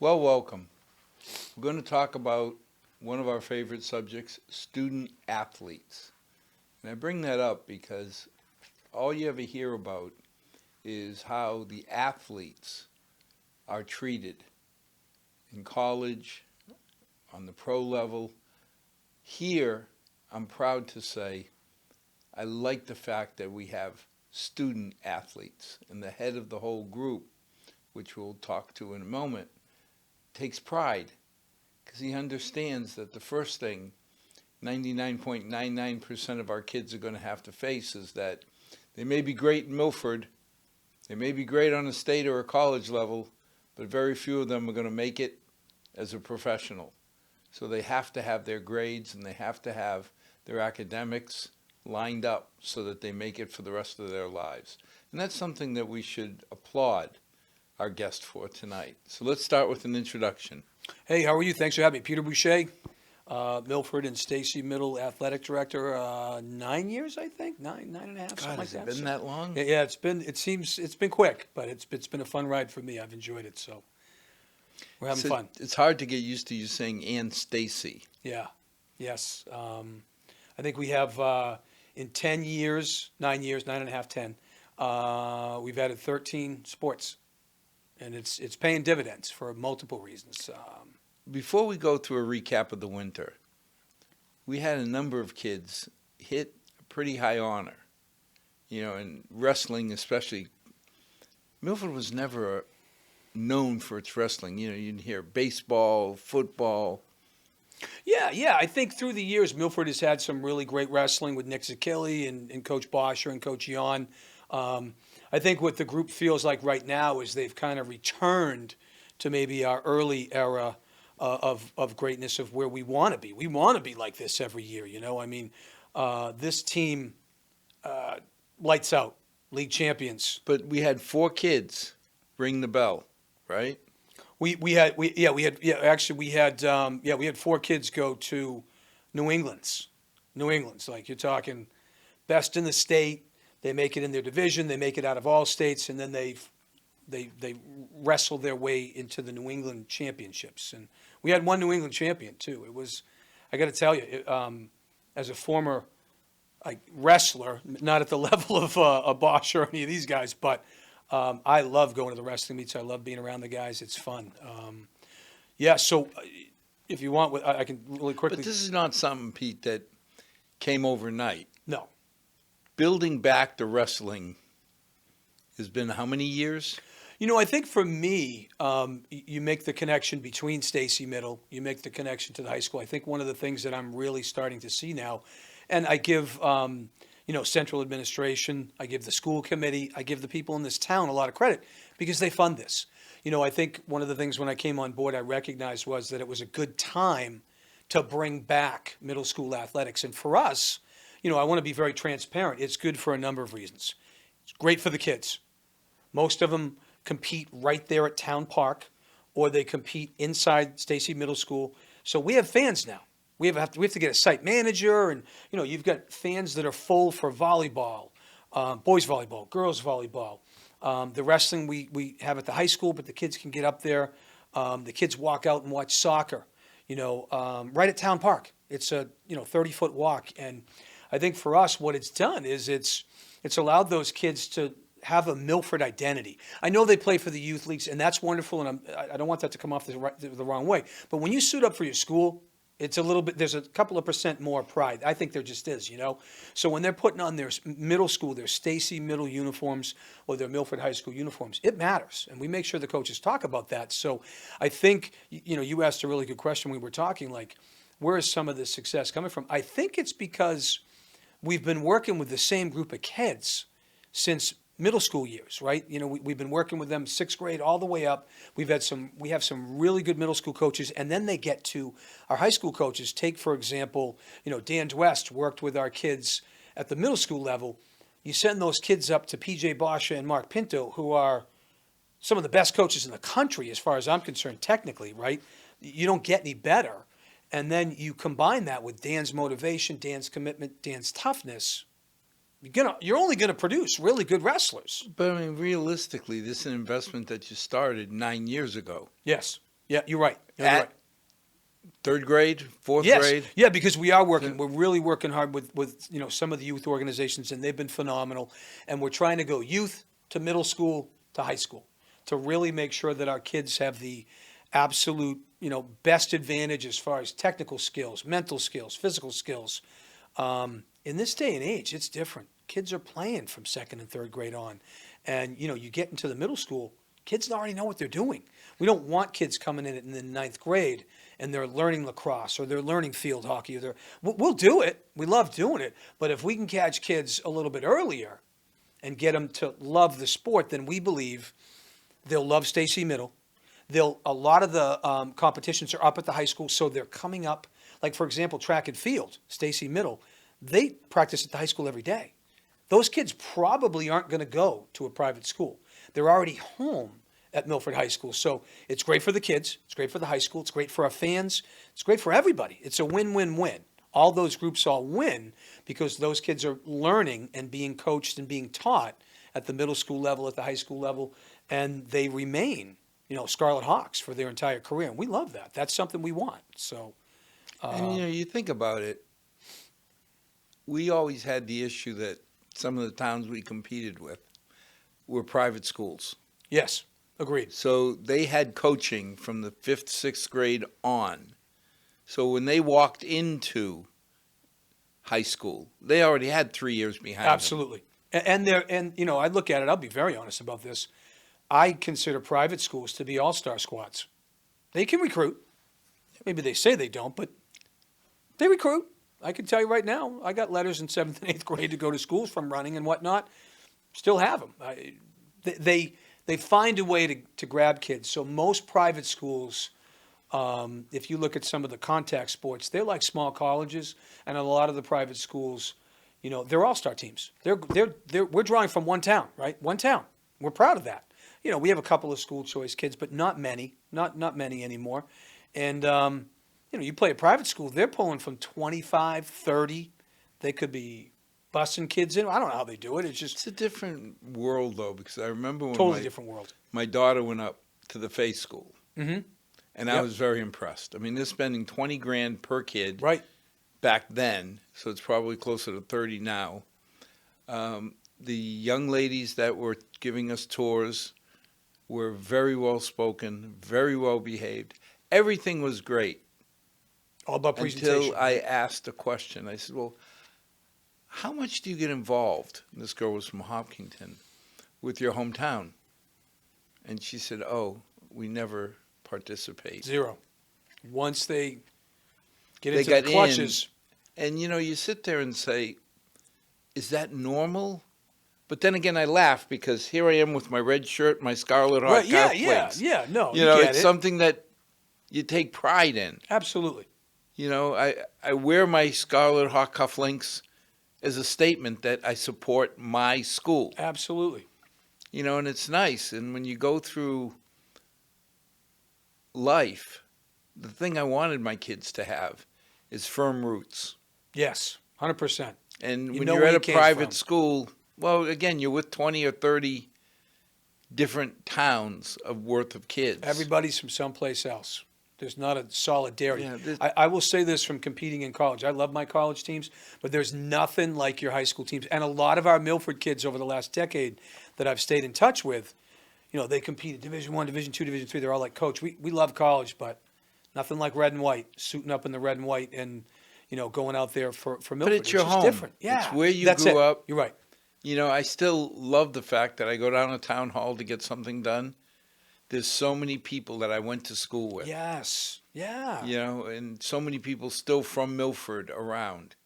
Well, welcome. We're going to talk about one of our favorite subjects, student athletes. And I bring that up because all you ever hear about is how the athletes are treated in college, on the pro level. Here, I'm proud to say, I like the fact that we have student athletes, and the head of the whole group, which we'll talk to in a moment, takes pride because he understands that the first thing 99.99% of our kids are going to have to face is that they may be great in Milford, they may be great on a state or a college level, but very few of them are going to make it as a professional. So they have to have their grades and they have to have their academics lined up so that they make it for the rest of their lives. And that's something that we should applaud our guest for tonight. So let's start with an introduction. Hey, how are you? Thanks for having me. Peter Boucher, Milford and Stacy Middle Athletic Director. 9 years, I think. Nine and a half, God, something like has that. it been that long? Yeah, it's been quick, but it's been a fun ride for me. I've enjoyed it, so we're having fun. It's hard to get used to you saying "and Stacy." Yeah, yes. I think we have in 10 years, 9 years, 9.5, 10. We've added 13 sports, and it's paying dividends for multiple reasons. Before we go through a recap of the winter, we had a number of kids hit a pretty high honor. You know, in wrestling especially, Milford was never known for its wrestling. You know, you'd hear baseball, football. Yeah. I think through the years, Milford has had some really great wrestling with Nick Zakili and Coach Boucher and Coach Jan. I think what the group feels like right now is they've kind of returned to maybe our early era of greatness of where we want to be. We want to be like this every year, you know? I mean, this team lights out, league champions. But we had 4 kids ring the bell, right? We had 4 kids go to New England's. Like you're talking best in the state. They make it in their division. They make it out of all states, and then they wrestle their way into the New England championships. And we had one New England champion too. It was, I got to tell you, as a former wrestler, not at the level of a Bosch or any of these guys, but I love going to the wrestling meets. I love being around the guys. It's fun. So if you want, I can really quickly. But this is not something, Pete, that came overnight. No. Building back the wrestling has been how many years? You know, I think for me, you make the connection between Stacy Middle, you make the connection to the high school. I think one of the things that I'm really starting to see now, and I give, central administration, I give the school committee, I give the people in this town a lot of credit because they fund this. You know, I think one of the things when I came on board I recognized was that it was a good time to bring back middle school athletics. And for us, you know, I want to be very transparent. It's good for a number of reasons. It's great for the kids. Most of them compete right there at Town Park, or they compete inside Stacy Middle School. So we have fans now. We have to get a site manager, and you know, you've got fans that are full for volleyball, boys volleyball, girls volleyball, the wrestling we have at the high school, but the kids can get up there. The kids walk out and watch soccer, right at Town Park. It's a 30-foot walk, and I think for us, what it's done is it's allowed those kids to have a Milford identity. I know they play for the youth leagues, and that's wonderful, and I don't want that to come off the wrong way. But when you suit up for your school, it's a little bit, there's a couple of percent more pride. I think there just is, So when they're putting on their middle school, their Stacy Middle uniforms or their Milford High School uniforms, it matters. And we make sure the coaches talk about that. So I think, you asked a really good question. We were talking where is some of this success coming from? I think it's because we've been working with the same group of kids since middle school years, right? We've been working with them 6th grade all the way up. We have some really good middle school coaches, and then they get to our high school coaches. Take, for example, Dan Dwest worked with our kids at the middle school level. You send those kids up to PJ Boucher and Mark Pinto, who are some of the best coaches in the country as far as I'm concerned technically, right? You don't get any better. And then you combine that with Dan's motivation, Dan's commitment, Dan's toughness. You're only going to produce really good wrestlers. But I mean, realistically, this is an investment that you started 9 years ago. Yes. Yeah, you're right. No, you're At right. third grade, fourth Yes, grade. yeah, because we are working. We're really working hard with some of the youth organizations, and they've been phenomenal. And we're trying to go youth to middle school to high school to really make sure that our kids have the absolute best advantage as far as technical skills, mental skills, physical skills. In this day and age, it's different. Kids are playing from second and third grade on, and you get into the middle school, kids already know what they're doing. We don't want kids coming in the ninth grade and they're learning lacrosse or they're learning field hockey. We'll do it. We love doing it. But if we can catch kids a little bit earlier and get them to love the sport, then we believe they'll love Stacy Middle. A lot of the competitions are up at the high school, so they're coming up. Like, for example, track and field, Stacy Middle, they practice at the high school every day. Those kids probably aren't going to go to a private school. They're already home at Milford High School. So it's great for the kids. It's great for the high school. It's great for our fans. It's great for everybody. It's a win-win-win. All those groups all win because those kids are learning and being coached and being taught at the middle school level, at the high school level, and they remain, Scarlet Hawks for their entire career. And we love that. That's something we want. So, And you think about it, we always had the issue that some of the towns we competed with were private schools. yes, agreed. So they had coaching from the 5th, 6th grade on. So when they walked into high school, they already had 3 years behind them. Absolutely. And I look at it, I'll be very honest about this. I consider private schools to be all-star squads. They can recruit. Maybe they say they don't, but they recruit. I can tell you right now, I got letters in 7th and 8th grade to go to schools from running and whatnot. Still have them. They find a way to grab kids. So most private schools, if you look at some of the contact sports, they're like small colleges, and a lot of the private schools, they're all-star teams. We're drawing from one town, right? One town. We're proud of that. We have a couple of school choice kids, but not many, not many anymore. And you play a private school, they're pulling from 25, 30. They could be busing kids in. I don't know how they do it. It's a different world, though, because I remember when Totally different world. my daughter went up to the Faith School, Mm-hmm. and I Yep. was very impressed. I mean, they're spending $20,000 per kid Right. back then, so it's probably closer to 30 now. The young ladies that were giving us tours were very well spoken, very well behaved. Everything was great. All about presentation. Until I asked a question. I said, well, how much do you get involved? And this girl was from Hopkinton, with your hometown. And she said, oh, we never participate. Zero. Once they get They into got the clutches. And, you sit there and say, is that normal? But then again, I laugh because here I am with my red shirt, my Scarlet Hawk Right, yeah, cufflinks. yeah. No, You know, get it's it. something that you take pride in. Absolutely. I wear my Scarlet Hawk cufflinks as a statement that I support my school. Absolutely. And it's nice. And when you go through life, the thing I wanted my kids to have is firm roots. Yes, 100%. And You when know you're where at you a came private from. school, well, again, you're with 20 or 30 different towns of worth of kids. Everybody's from someplace else. There's not a solidarity. Yeah, I will say this from competing in college. I love my college teams, but there's nothing like your high school teams. And a lot of our Milford kids over the last decade that I've stayed in touch with, they compete at Division I, Division II, Division III. They're all like, Coach, we love college, but nothing like red and white, suiting up in the red and white and, going out there for Milford. But it's your just home. different. Yeah, It's where you that's grew it. up. You're right. I still love the fact that I go down to town hall to get something done. There's so many people that I went to school with. Yes. Yeah. And so many people still from Milford around.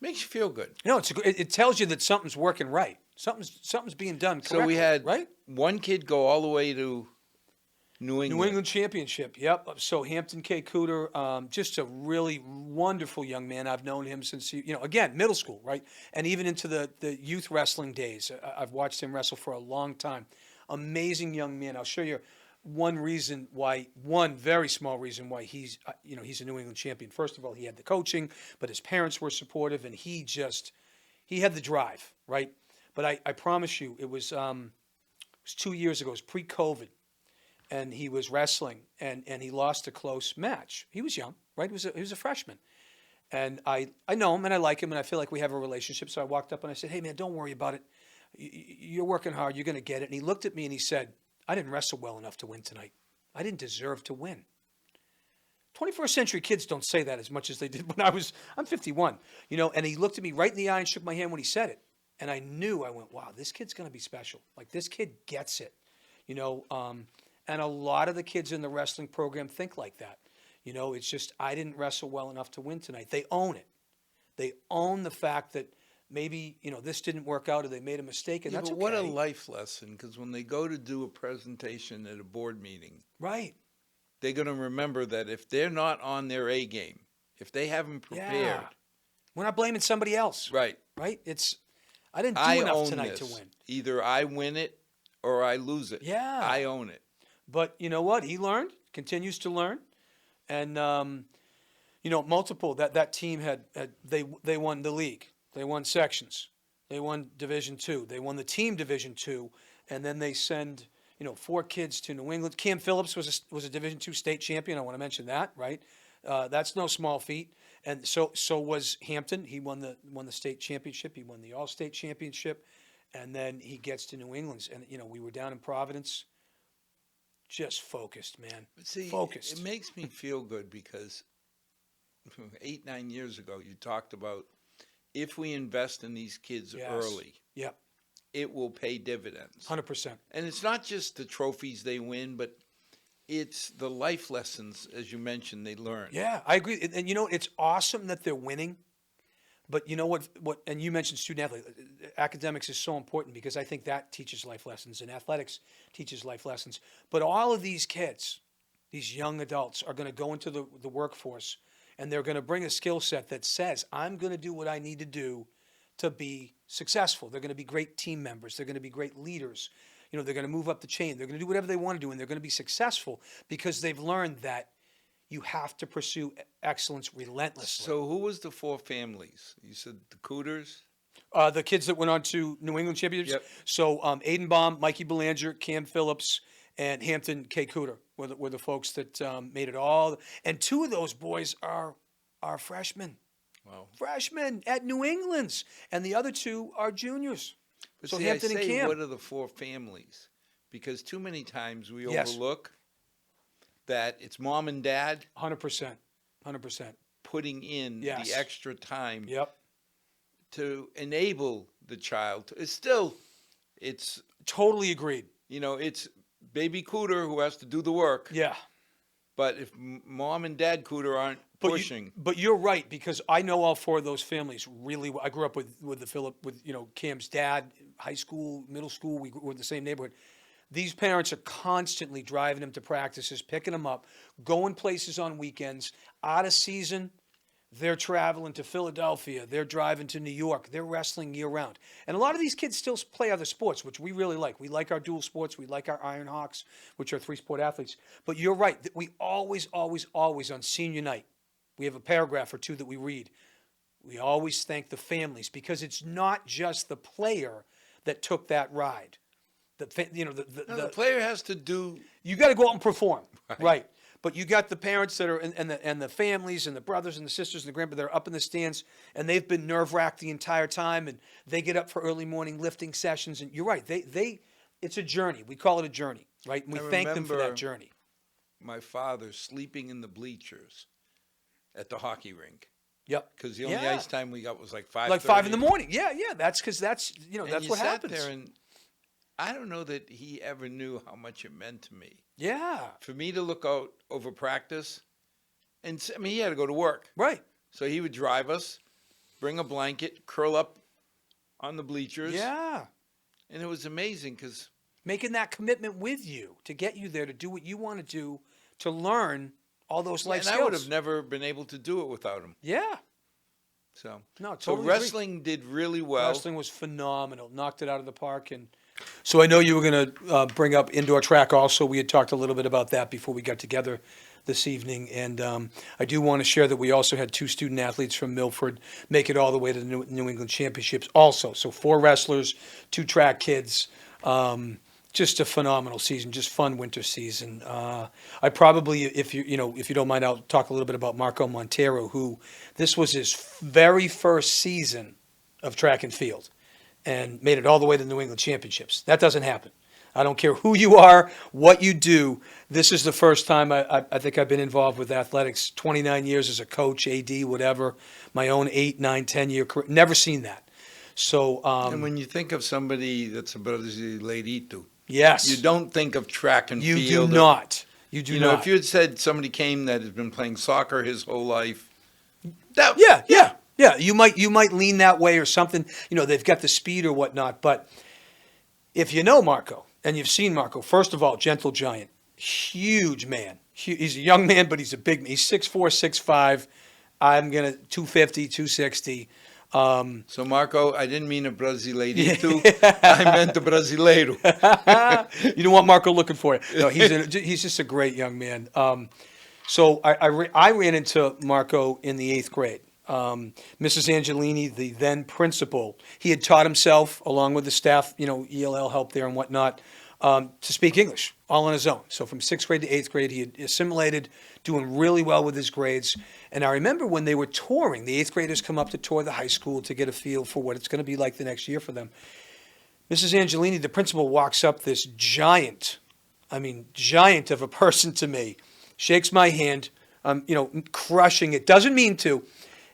Makes you feel good. It tells you that something's working right. Something's being done correctly. So we had right? one kid go all the way to New England. New England Championship. Yep. So Hampton K. Cooter, just a really wonderful young man. I've known him since again, middle school, right? And even into the youth wrestling days. I've watched him wrestle for a long time. Amazing young man. I'll show you one very small reason why he's a New England champion. First of all, he had the coaching, but his parents were supportive, and he had the drive, right? But I promise you, it was 2 years ago. It was pre-COVID, and he was wrestling, and he lost a close match. He was young, right? He was a freshman. And I know him and I like him and I feel like we have a relationship. So I walked up and I said, "Hey man, don't worry about it. You're working hard. You're going to get it." And he looked at me and he said, "I didn't wrestle well enough to win tonight. I didn't deserve to win." 21st century kids don't say that as much as they did when I'm 51, and he looked at me right in the eye and shook my hand when he said it. And I went, wow, this kid's going to be special. Like, this kid gets it, and a lot of the kids in the wrestling program think like that. It's just, I didn't wrestle well enough to win tonight. They own it. They own the fact that maybe, this didn't work out or they made a mistake, and Yeah, that's but okay. what a life lesson, because when they go to do a presentation at a board meeting, Right. they're going to remember that if they're not on their A game, if they haven't prepared, Yeah. We're not blaming somebody else. right? Right? I didn't do I enough own tonight this. to win. Either I win it or I lose it. Yeah. I own it. But you know what? He learned, continues to learn, and multiple. That team they won the league, they won sections, they won Division II, they won the team Division II, and then they send 4 kids to New England. Cam Phillips was a Division II state champion. I want to mention that, right? That's no small feat. And so was Hampton. He won the state championship. He won the all-state championship, and then he gets to New England. And we were down in Providence. Just focused, man. But see, Focused. it makes me feel good because 8, 9 years ago, you talked about if we invest in these kids Yes. early, Yep. it will pay dividends. 100%. And it's not just the trophies they win, but it's the life lessons, as you mentioned, they learn. Yeah, I agree. And it's awesome that they're winning. But you know what, and you mentioned student athlete. Academics is so important because I think that teaches life lessons, and athletics teaches life lessons. But all of these kids, these young adults, are going to go into the workforce, and they're going to bring a skill set that says, I'm going to do what I need to do to be successful. They're going to be great team members. They're going to be great leaders. They're going to move up the chain. They're going to do whatever they want to do, and they're going to be successful because they've learned that you have to pursue excellence relentlessly. So who was the 4 families? You said the Cooters? The kids that went on to New England championships. Yep. So Aiden Baum, Mikey Belanger, Cam Phillips, and Hampton K. Cooter were the folks that made it all. And 2 of those boys are freshmen. Wow. Freshmen at New England's. And the other 2 are juniors. But So see, Hampton I and say, Cam. what are the 4 families? Because too many times we Yes. overlook that it's mom and dad 100%. 100%. putting in Yes. the extra time Yep. to enable the child. It's Totally agreed. it's baby Cooter who has to do the work. Yeah. But if mom and dad Cooter aren't pushing, But you're right, because I know all 4 of those families really well. I grew up with Cam's dad, high school, middle school. We were in the same neighborhood. These parents are constantly driving them to practices, picking them up, going places on weekends. Out of season, they're traveling to Philadelphia. They're driving to New York. They're wrestling year round. And a lot of these kids still play other sports, which we really like. We like our dual sports. We like our Iron Hawks, which are 3-sport athletes. But you're right. We always on senior night, we have a paragraph or 2 that we read. We always thank the families, because it's not just the player that took that ride. the player has to do. You got to go out and perform, right? But you got the parents that are and the families and the brothers and the sisters and the grandpa. They're up in the stands, and they've been nerve-wracked the entire time, and they get up for early morning lifting sessions. And you're right, it's a journey. We call it a journey, right? And we thank them for that remember journey. My father sleeping in the bleachers at the hockey rink Yep. because the only Yeah. ice time we got was like 5. Like 5 in the morning. Yeah. That's because that's And that's you what sat happens. there, and I don't know that he ever knew how much it meant to me. Yeah. For me to look out over practice, and he had to go to work, Right. so he would drive us, bring a blanket, curl up on the bleachers. Yeah. And it was amazing because Making that commitment with you to get you there to do what you want to do, to learn all those life skills. I would have never been able to do it without him. Yeah. So No, so totally wrestling did really well. Wrestling was phenomenal. Knocked it out of the park. And so I know you were going to bring up indoor track also. We had talked a little bit about that before we got together this evening. And I do want to share that we also had 2 student athletes from Milford make it all the way to the New England Championships also. So 4 wrestlers, 2 track kids. just a phenomenal season, just fun winter season. I probably, if you don't mind, I'll talk a little bit about Marco Montero, who this was his very first season of track and field, and made it all the way to the New England Championships. That doesn't happen. I don't care who you are, what you do. This is the first time I think I've been involved with athletics. 29 years as a coach, AD, whatever. My own 8, 9, 10-year career. Never seen that. So, And when you think of somebody that's a brasileirito, yes, you don't think of track and you field. do not. You do You know, not. if you had said somebody came that has been playing soccer his whole life, Yeah. You might lean that way or something. You know, they've got the speed or whatnot. But if you know Marco and you've seen Marco, first of all, gentle giant, huge man. He's a young man, but he's a big man. He's 6'4", 6'5". I'm gonna 250, 260. So Marco, I didn't mean a brasileirito. I meant a brasileiro. You don't want Marco looking for you. No, he's just a great young man. So I ran into Marco in the 8th grade. Mrs. Angelini, the then principal, he had taught himself along with the staff, ELL help there and whatnot, to speak English all on his own. So from 6th grade to 8th grade, he had assimilated, doing really well with his grades. And I remember when they were touring, the 8th graders come up to tour the high school to get a feel for what it's going to be like the next year for them. Mrs. Angelini, the principal, walks up, this giant of a person to me, shakes my hand, crushing it, doesn't mean to.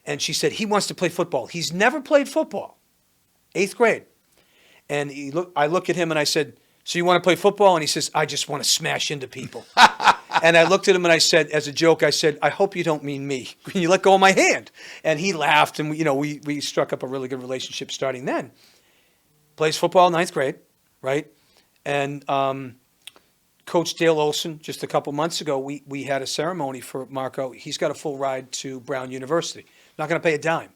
And she said, he wants to play football. He's never played football. 8th grade. And I look at him and I said, so you want to play football? And he says, I just want to smash into people. And I looked at him and I said, as a joke, I said, I hope you don't mean me. Can you let go of my hand? And he laughed, and we struck up a really good relationship starting then. Plays football in 9th grade, right? And Coach Dale Olson, just a couple months ago, we had a ceremony for Marco. He's got a full ride to Brown University. Not going to pay a dime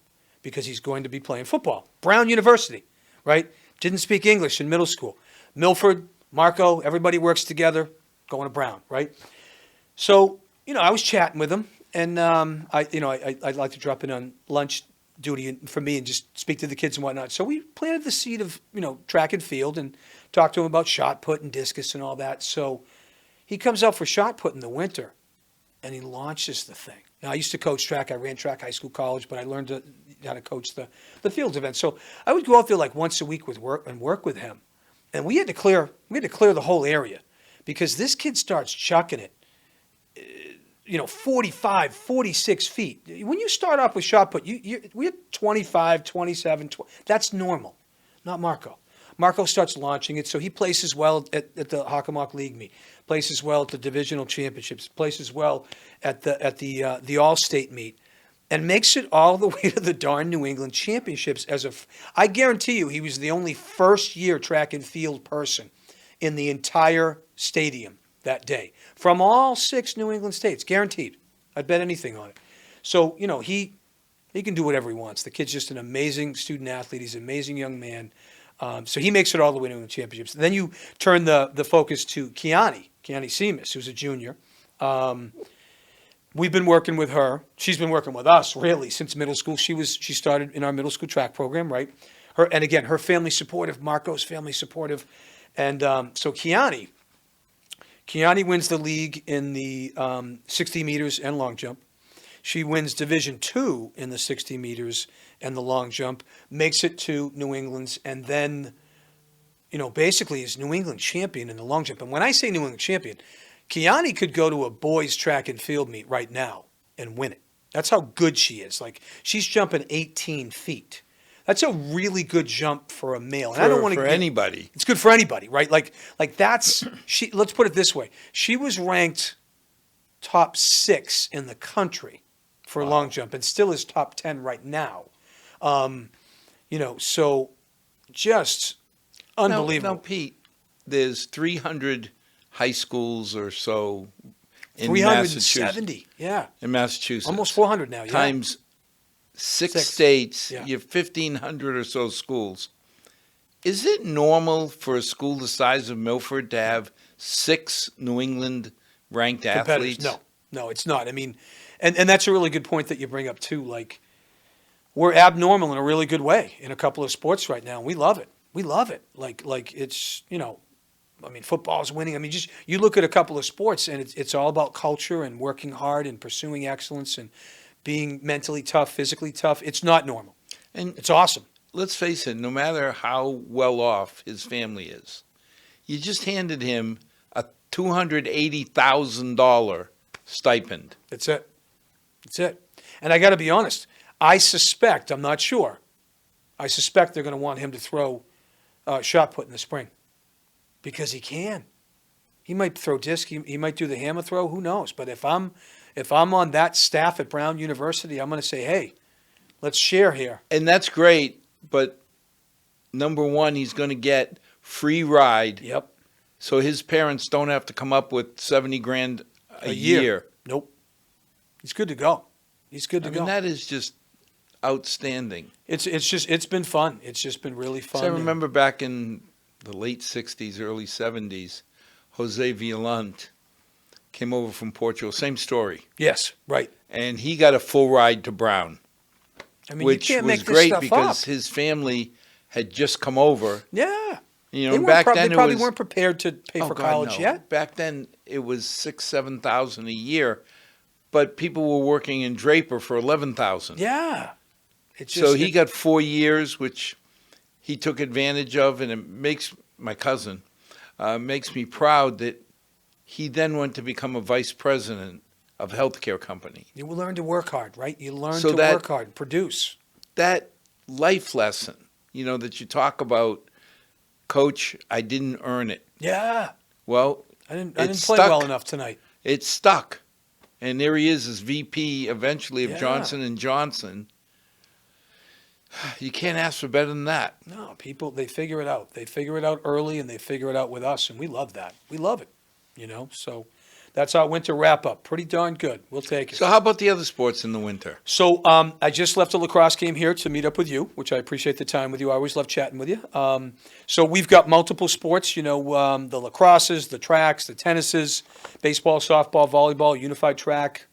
because he's going to be playing football. Brown University, right? Didn't speak English in middle school. Milford, Marco, everybody works together, going to Brown, right? So, I was chatting with him, and I'd like to drop in on lunch duty for me and just speak to the kids and whatnot. So we planted the seed of, track and field and talked to him about shot put and discus and all that. So he comes out for shot put in the winter, and he launches the thing. Now, I used to coach track. I ran track high school, college, but I learned how to coach the fields event. So I would go out there like once a week work with him. And we had to clear the whole area because this kid starts chucking it, 45, 46 feet. When you start off with shot put, we're 25, 27, 20. That's normal, not Marco. Marco starts launching it, so he places well at the Hockomock League meet, places well at the divisional championships, places well at the All-State meet, and makes it all the way to the darn New England Championships. I guarantee you, he was the only first-year track and field person in the entire stadium that day from all 6 New England states, guaranteed. I'd bet anything on it. So he can do whatever he wants. The kid's just an amazing student athlete. He's an amazing young man. So he makes it all the way to the championships. Then you turn the focus to Kiani Seamus, who's a junior. We've been working with her. She's been working with us really since middle school. She started in our middle school track program, right? Her family supportive, Marco's family supportive, and so Kiani wins the league in the 60 meters and long jump. She wins Division II in the 60 meters and the long jump, makes it to New England's, and then, basically is New England champion in the long jump. And when I say New England champion, Kiani could go to a boys track and field meet right now and win it. That's how good she is. Like, she's jumping 18 feet. That's a really good jump for a male. And I don't want to anybody. It's good for anybody, right? Like that's she. Let's put it this way: she was ranked top 6 in the country for long jump, and still is top 10 right now. So just unbelievable. Now, Pete, there's 300 high schools or so in 370, yeah. In Massachusetts. Almost 400 now, yeah. Times 6 states, yeah. You have 1,500 or so schools. Is it normal for a school the size of Milford to have 6 New England ranked athletes? No, it's not. I mean, and that's a really good point that you bring up too. Like, we're abnormal in a really good way in a couple of sports right now. We love it. Like it's, I mean, football's winning. I mean, just you look at a couple of sports, and it's all about culture and working hard and pursuing excellence and being mentally tough, physically tough. It's not normal. And It's awesome. let's face it, no matter how well off his family is, you just handed him a $280,000 stipend. That's it. That's it. And I got to be honest. I suspect, I'm not sure, I suspect they're going to want him to throw shot put in the spring because he can. He might throw disc. He might do the hammer throw. Who knows? But if I'm on that staff at Brown University, I'm going to say, hey, let's share here. And that's great, but number one, he's going to get free ride. Yep. So his parents don't have to come up with 70 grand a year. Nope. He's good to go. He's good to I go. mean, that is just outstanding. It's been fun. It's just been really fun. So I remember back in the late 60s, early 70s, Jose Violante came over from Portugal. Same story. Yes, right. And he got a full ride to Brown, I mean, which you can't was make this great stuff because up. his family had just come over. Yeah. You know, They, and weren't back prob- then they it probably was, weren't prepared to pay oh, for God, college no. yet. Back then it was 6,000-7,000 a year, but people were working in Draper for 11,000. Yeah. It's So he got 4 years, which he took advantage of, and it makes my cousin makes me proud that he then went to become a vice president of a healthcare company. You learn to work hard, right? You learn So to that- work hard and produce. That life lesson, you know, that you talk about, Coach, I didn't earn it. Yeah. Well, I didn't It's play stuck. well enough tonight. it stuck, and there he is as VP eventually of Yeah. Johnson and Johnson. You can't ask for better than that. No, people, they figure it out. They figure it out early and they figure it out with us, and we love that. We love it, you know? So that's our winter wrap up. Pretty darn good. We'll take it. So how about the other sports in the winter? So I just left a lacrosse game here to meet up with you, which I appreciate the time with you. I always love chatting with you. So we've got multiple sports, you know, the lacrosses, the tracks, the tennises, baseball, softball, volleyball, unified track.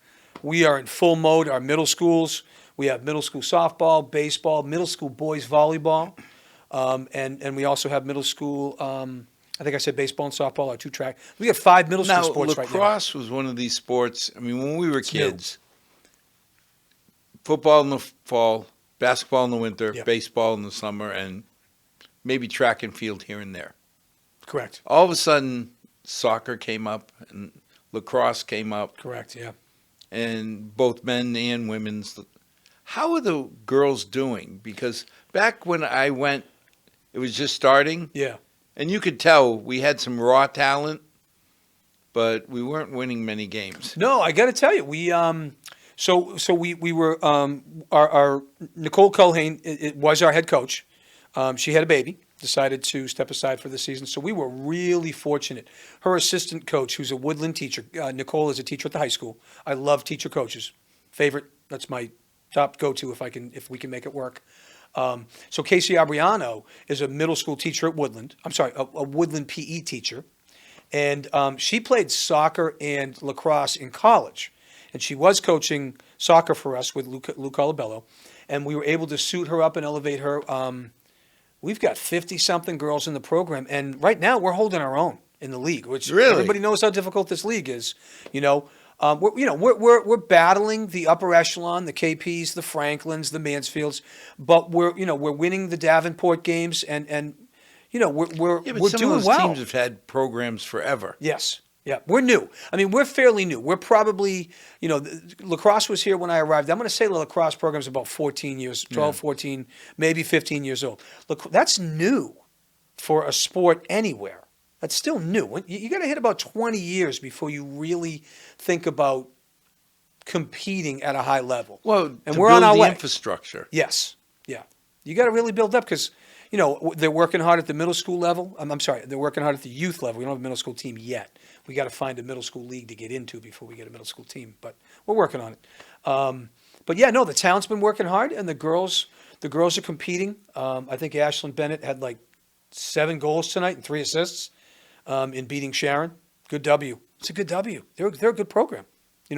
We are in full mode. Our middle schools, we have middle school softball, baseball, middle school boys volleyball, and we also have middle school, I think I said baseball and softball are two track. We have 5 middle school Now, sports right now. lacrosse was one of these sports. I mean, when we were new. kids, football in the fall, basketball in the winter, Yep. baseball in the summer, and maybe track and field here and there. Correct. All of a sudden, soccer came up and lacrosse came up, Correct, yeah. and both men and women's. How are the girls doing? Because back when I went, it was just starting. Yeah. And you could tell we had some raw talent, but we weren't winning many games. No, I got to tell you, we we were our Nicole Culhane it was our head coach. She had a baby, decided to step aside for the season, so we were really fortunate. Her assistant coach, who's a Woodland teacher, Nicole is a teacher at the high school. I love teacher coaches. Favorite, that's my top go-to if we can make it work. So Casey Abriano is a middle school teacher at Woodland. I'm sorry, a Woodland PE teacher. And she played soccer and lacrosse in college. And she was coaching soccer for us with Lou Colabello. And we were able to suit her up and elevate her. We've got 50-something girls in the program. And right now we're holding our own in the league, which Really? everybody knows how difficult this league is. You know, we're battling the upper echelon, the KPs, the Franklins, the Mansfields, but we're winning the Davenport games, and we're Yeah, but we're some doing of those well. teams have had programs forever. Yes, yeah, we're new. I mean, we're fairly new. We're probably lacrosse was here when I arrived. I'm going to say the lacrosse program's about 14 years, 12, 14, maybe 15 years old. Look, that's new for a sport anywhere. That's still new. You got to hit about 20 years before you really think about competing at a high level. Well, And to we're build on our the way. infrastructure. Yes, yeah. You got to really build up because, they're working hard at the middle school level. I'm sorry, they're working hard at the youth level. We don't have a middle school team yet. We got to find a middle school league to get into before we get a middle school team, but we're working on it. But yeah, no, the town's been working hard, and the girls are competing. I think Ashlyn Bennett had like 7 goals tonight and 3 assists. In beating Sharon. Good W. It's a good W. They're a good program,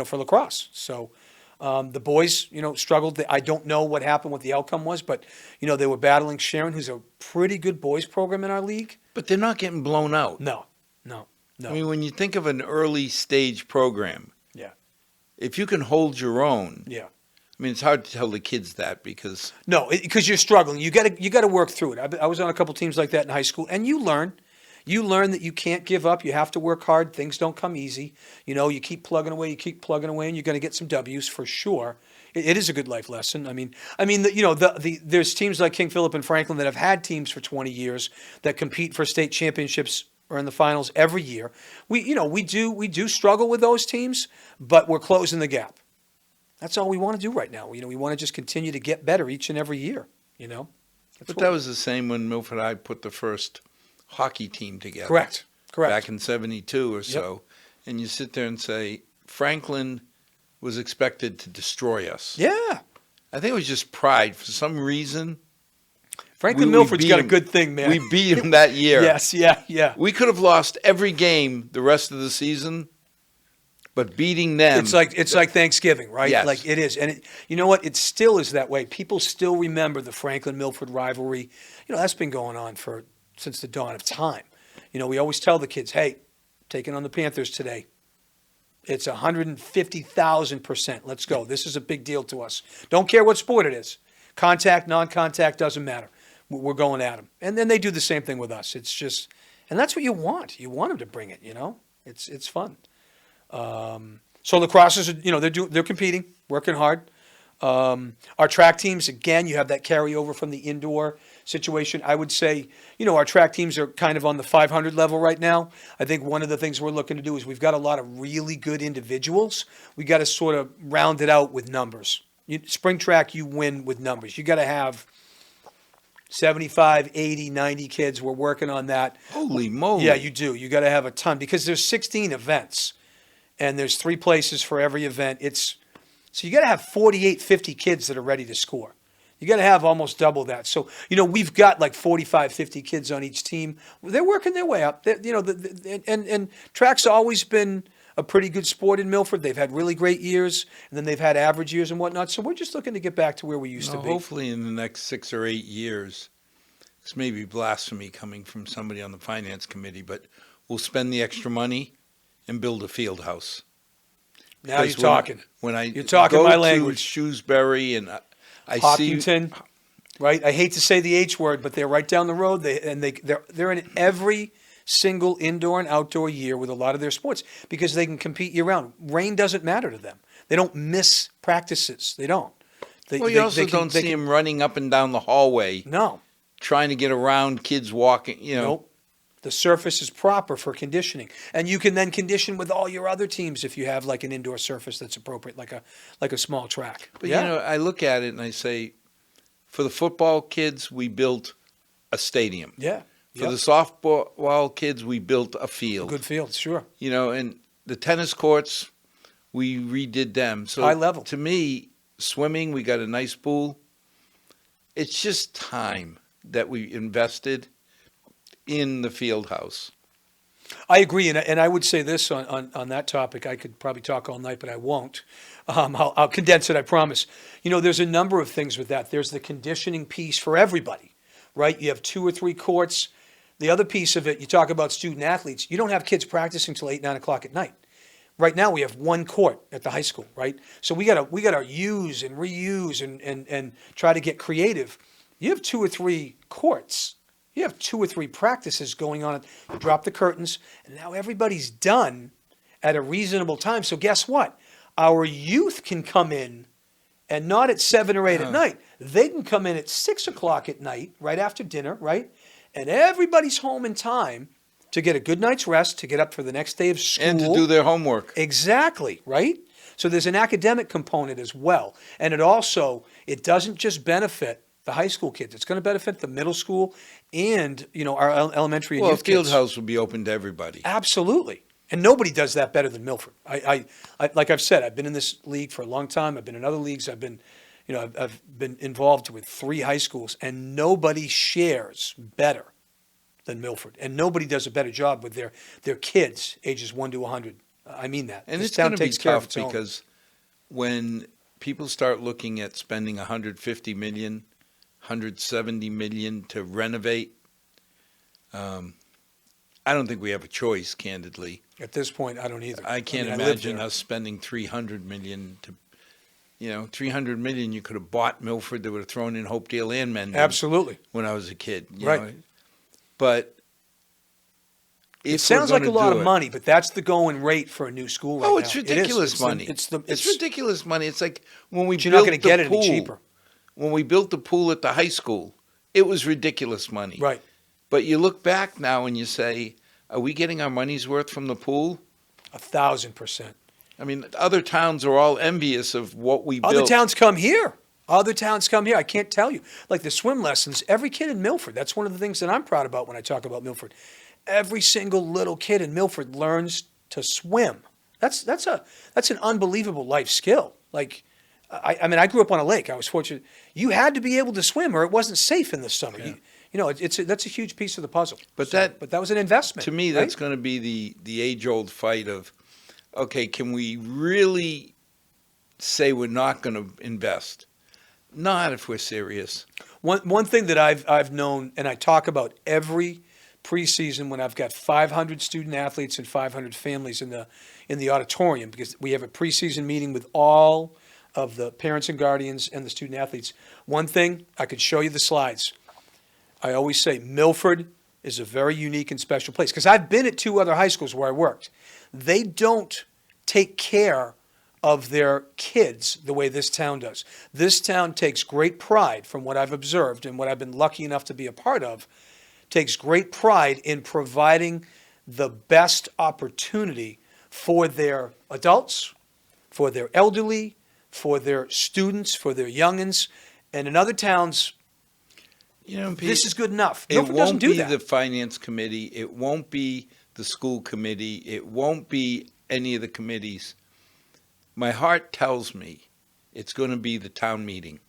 for lacrosse. So the boys, struggled. I don't know what happened, what the outcome was, but, they were battling Sharon, who's a pretty good boys program in our league. But they're not getting blown out. No, No. I mean, when you think of an early stage program, Yeah. if you can hold your own, Yeah. I mean, it's hard to tell the kids that because No, because you're struggling. You got to work through it. I was on a couple teams like that in high school, and you learn. You learn that you can't give up. You have to work hard. Things don't come easy. You keep plugging away. You keep plugging away, and you're going to get some W's for sure. It is a good life lesson. There's teams like King Philip and Franklin that have had teams for 20 years that compete for state championships or in the finals every year. We do struggle with those teams, but we're closing the gap. That's all we want to do right now. We want to just continue to get better each and every year. but that was the same when Milford I put the first hockey team together. Correct. Back in 72 or so. And you sit there and say, Franklin was expected to destroy us. Yeah. I think it was just pride. For some reason, Franklin we Milford's beat got a him. good thing, man. We beat him that year. Yes, yeah. We could have lost every game the rest of the season, but beating them. It's like Thanksgiving, right? Yes. Like it is. And you know what? It still is that way. People still remember the Franklin-Milford rivalry. That's been going on since the dawn of time. We always tell the kids, hey, taking on the Panthers today. It's 150,000%. Let's go. This is a big deal to us. Don't care what sport it is. Contact, non-contact, doesn't matter. We're going at them. And then they do the same thing with us. It's just, and that's what you want. You want them to bring it, It's fun. So lacrosse is, they're competing, working hard. Our track teams, again, you have that carryover from the indoor situation. I would say, our track teams are kind of on the 500 level right now. I think one of the things we're looking to do is we've got a lot of really good individuals. We got to sort of round it out with numbers. Spring track, you win with numbers. You got to have 75, 80, 90 kids. We're working on that. Holy moly. Yeah, you do. You got to have a ton because there's 16 events and there's 3 places for every event. So you got to have 48, 50 kids that are ready to score. You got to have almost double that. So, we've got like 45, 50 kids on each team. They're working their way up. And track's always been a pretty good sport in Milford. They've had really great years, and then they've had average years and whatnot. So we're just looking to get back to where we used to be. Hopefully in the next 6 or 8 years, this may be blasphemy coming from somebody on the finance committee, but we'll spend the extra money and build a field house. Now you're talking. You're talking my language. Shrewsbury and I Hopkinton, right? I hate to say the H word, but they're right down the road. They're in every single indoor and outdoor year with a lot of their sports because they can compete year round. Rain doesn't matter to them. They don't miss practices. They don't. You also don't see them running up and down the hallway. No. Trying to get around kids walking, Nope. The surface is proper for conditioning. And you can then condition with all your other teams if you have like an indoor surface that's appropriate, like a small track. But, I look at it and I say, for the football kids, we built a stadium. Yeah. For the softball kids, we built a field. A good field, sure. And the tennis courts, we redid them. So high level. To me, swimming, we got a nice pool. It's just time that we invested in the field house. I agree, and I would say this on that topic. I could probably talk all night, but I won't. I'll condense it, I promise. There's a number of things with that. There's the conditioning piece for everybody, right? You have 2 or 3 courts. The other piece of it, you talk about student athletes. You don't have kids practicing till 8, 9 o'clock at night. Right now, we have 1 court at the high school, right? So we gotta use and reuse and try to get creative. You have 2 or 3 courts. You have 2 or 3 practices going on. You drop the curtains, and now everybody's done at a reasonable time. So guess what? Our youth can come in, and not at 7 or 8 at night. They can come in at 6 o'clock at night, right after dinner, right? And everybody's home in time to get a good night's rest, to get up for the next day of school. And to do their homework. Exactly, right? So there's an academic component as well. And it doesn't just benefit the high school kids. It's going to benefit the middle school and, our elementary and youth kids. Well, a field house will be open to everybody. Absolutely. And nobody does that better than Milford. I like I've said, I've been in this league for a long time. I've been in other leagues. I've been involved with 3 high schools, and nobody shares better than Milford. And nobody does a better job with their kids, ages 1 to 100. I mean that. And This it's going town to be takes care of tough its own. because when people start looking at spending $150 million, $170 million to renovate, I don't think we have a choice, candidly. At this point, I don't either. I can't mean, I lived imagine there. us spending $300 million to, $300 million. You could have bought Milford. They would have thrown in Hopedale and Mendon. Absolutely. When I was a kid, Right. know. But if It sounds we're like a gonna lot do of it- money, but that's the going rate for a new school right now. Oh, it's ridiculous money. It's ridiculous money. It's like when we But you're not built going to the get it any pool. cheaper. When we built the pool at the high school, it was ridiculous money. Right. But you look back now and you say, are we getting our money's worth from the pool? 1,000%. I mean, other towns are all envious of what we Other built. towns come here. Other towns come here. I can't tell you. Like the swim lessons, every kid in Milford, that's one of the things that I'm proud about when I talk about Milford. Every single little kid in Milford learns to swim. That's an unbelievable life skill. Like, I mean, I grew up on a lake. I was fortunate. You had to be able to swim or it wasn't safe in the summer. Yeah. That's a huge piece of the puzzle. But but that was an investment. To me, right? that's going to be the age-old fight of, okay, can we really say we're not going to invest? Not if we're serious. One thing that I've known, and I talk about every preseason when I've got 500 student athletes and 500 families in the auditorium, because we have a preseason meeting with all of the parents and guardians and the student athletes. One thing, I could show you the slides. I always say Milford is a very unique and special place, because I've been at 2 other high schools where I worked. They don't take care of their kids the way this town does. This town takes great pride, from what I've observed and what I've been lucky enough to be a part of, takes great pride in providing the best opportunity for their adults, for their elderly, for their students, for their youngins. And in other towns, Pete, this is good enough. it Milford doesn't won't do be that. the finance committee. It won't be the school committee. It won't be any of the committees. My heart tells me it's going to be the town meeting.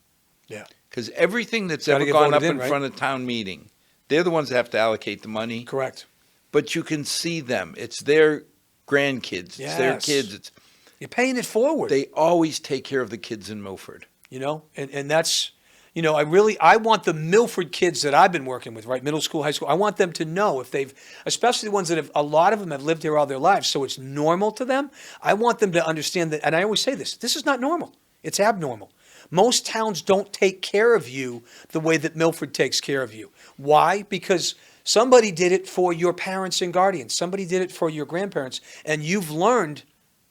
Yeah. Because everything that's Gotta ever get gone voted up in, in right? front of town meeting, they're the ones that have to allocate the money. Correct. But you can see them. It's their grandkids. It's their Yes. kids. You're paying it forward. They always take care of the kids in Milford. And that's, I want the Milford kids that I've been working with, right, middle school, high school, I want them to know, if they've, especially the ones that have, a lot of them have lived here all their lives, so it's normal to them. I want them to understand that, and I always say this is not normal. It's abnormal. Most towns don't take care of you the way that Milford takes care of you. Why? Because somebody did it for your parents and guardians. Somebody did it for your grandparents, and you've learned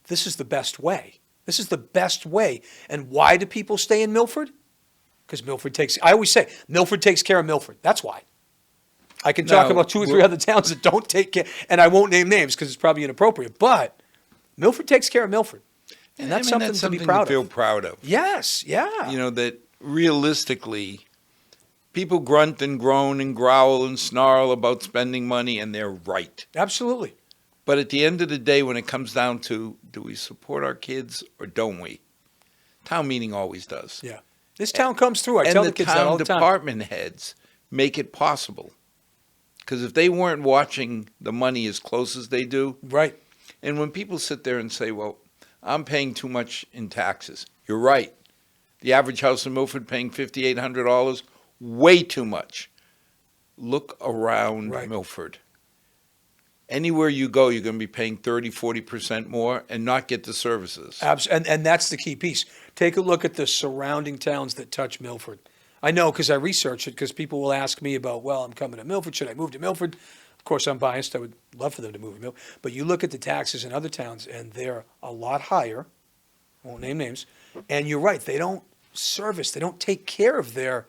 this is the best way. This is the best way. And why do people stay in Milford? Because I always say, Milford takes care of Milford. That's why. I can talk Now, about 2 or 3 other towns that don't take care, and I won't name names because it's probably inappropriate, but Milford takes care of Milford. And that's something to be proud feel of. proud of. Yes, yeah. That realistically, people grunt and groan and growl and snarl about spending money, and they're right. Absolutely. But at the end of the day, when it comes down to, do we support our kids or don't we? Town meeting always does. Yeah. This town comes through. I And tell the the kids that all town the time. department heads make it possible. Because if they weren't watching the money as close as they do, Right. and when people sit there and say, well, I'm paying too much in taxes, you're right. The average house in Milford paying $5,800, way too much. Look around Right. Milford. Anywhere you go, you're going to be paying 30, 40% more and not get the services. And that's the key piece. Take a look at the surrounding towns that touch Milford. I know because I research it, because people will ask me about, well, I'm coming to Milford. Should I move to Milford? Of course, I'm biased. I would love for them to move to Milford. But you look at the taxes in other towns, and they're a lot higher. I won't name names. And you're right. They don't service. They don't take care of their